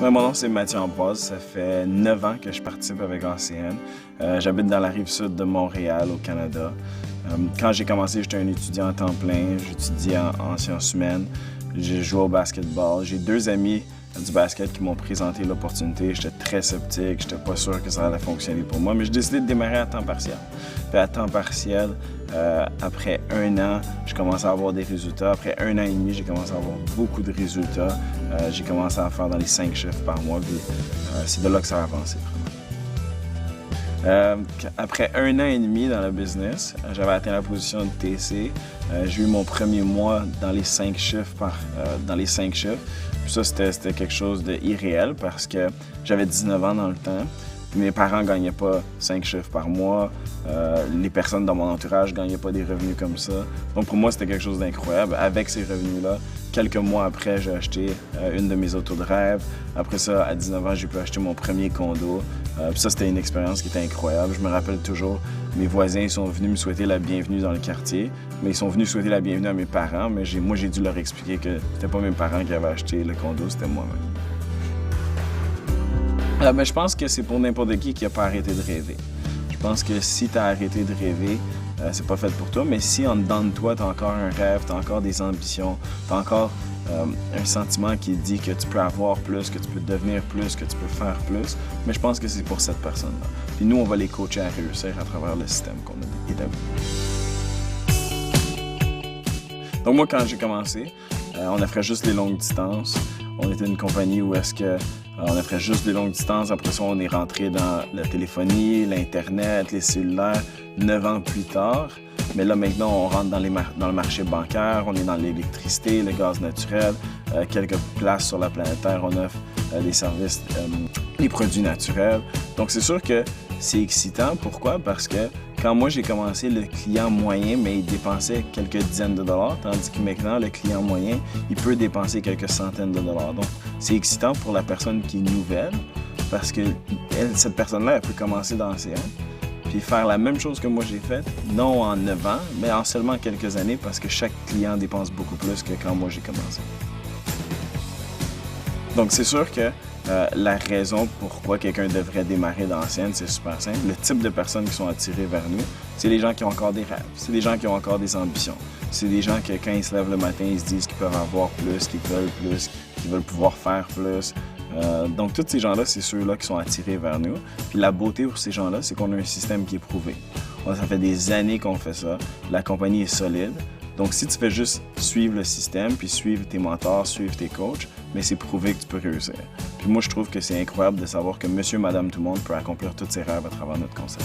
Ouais, mon nom, c'est Mathieu Ambroise. Ça fait 9 ans que je participe avec ACN. J'habite dans la Rive-Sud de Montréal, au Canada. Quand j'ai commencé, j'étais un étudiant à temps plein. J'étudiais en sciences humaines. J'ai joué au basketball. J'ai 2 amis du basket qui m'ont présenté l'opportunité. J'étais très sceptique, j'étais pas sûr que ça allait fonctionner pour moi, mais j'ai décidé de démarrer à temps partiel. Puis à temps partiel, après 1 an, je commençais à avoir des résultats. Après 1 an et demi, j'ai commencé à avoir beaucoup de résultats. J'ai commencé à faire dans les 5 chiffres par mois, puis c'est de là que ça a avancé, vraiment. Après 1 an et demi dans le business, j'avais atteint la position de TC. J'ai eu mon premier mois dans les 5 chiffres. Puis ça, c'était quelque chose d'irréel parce que j'avais 19 ans dans le temps. Mes parents ne gagnaient pas 5 chiffres par mois. Les personnes dans mon entourage ne gagnaient pas des revenus comme ça. Donc pour moi, c'était quelque chose d'incroyable. Avec ces revenus-là, quelques mois après, j'ai acheté une de mes autos de rêve. Après ça, à 19 ans, j'ai pu acheter mon premier condo. Puis ça, c'était une expérience qui était incroyable. Je me rappelle toujours, mes voisins ils sont venus me souhaiter la bienvenue dans le quartier, mais ils sont venus souhaiter la bienvenue à mes parents, mais moi, j'ai dû leur expliquer que c'était pas mes parents qui avaient acheté le condo, c'était moi-même. Ben, je pense que c'est pour n'importe qui n'a pas arrêté de rêver. Je pense que si tu as arrêté de rêver, c'est pas fait pour toi, mais si en dedans de toi, tu as encore un rêve, tu as encore des ambitions, tu as encore un sentiment qui dit que tu peux avoir plus, que tu peux devenir plus, que tu peux faire plus, mais je pense que c'est pour cette personne-là. Puis nous, on va les coacher à réussir à travers le système qu'on a établi. Donc moi, quand j'ai commencé, on offrait juste les longues distances. On était une compagnie où est-ce que on offrait juste des longues distances. Après ça, on est rentré dans la téléphonie, l'Internet, les cellulaires, 9 ans plus tard. Mais là, maintenant, on rentre dans le marché bancaire, on est dans l'électricité, le gaz naturel, quelques places sur la planète Terre, on offre des services, les produits naturels. Donc, c'est sûr que c'est excitant. Pourquoi? Parce que quand moi, j'ai commencé, le client moyen, mais il dépensait quelques dizaines de dollars, tandis que maintenant, le client moyen, il peut dépenser quelques centaines de dollars. Donc, c'est excitant pour la personne qui est nouvelle, parce que cette personne-là, elle peut commencer dans CN, puis faire la même chose que moi j'ai faite, non en 9 ans, mais en seulement quelques années, parce que chaque client dépense beaucoup plus que quand moi j'ai commencé. Donc, c'est sûr que la raison pourquoi quelqu'un devrait démarrer dans CN, c'est super simple. Le type de personnes qui sont attirées vers nous, c'est les gens qui ont encore des rêves, c'est les gens qui ont encore des ambitions. C'est des gens que quand ils se lèvent le matin, ils se disent qu'ils peuvent avoir plus, qu'ils veulent pouvoir faire plus. Donc, tous ces gens-là, c'est ceux-là qui sont attirés vers nous. Puis la beauté pour ces gens-là, c'est qu'on a un système qui est prouvé. Ça fait des années qu'on fait ça. La compagnie est solide. Donc, si tu fais juste suivre le système, puis suivre tes mentors, suivre tes coachs, mais c'est prouvé que tu peux réussir. Puis moi, je trouve que c'est incroyable de savoir que monsieur, madame, tout le monde peut accomplir tous ses rêves à travers notre concept.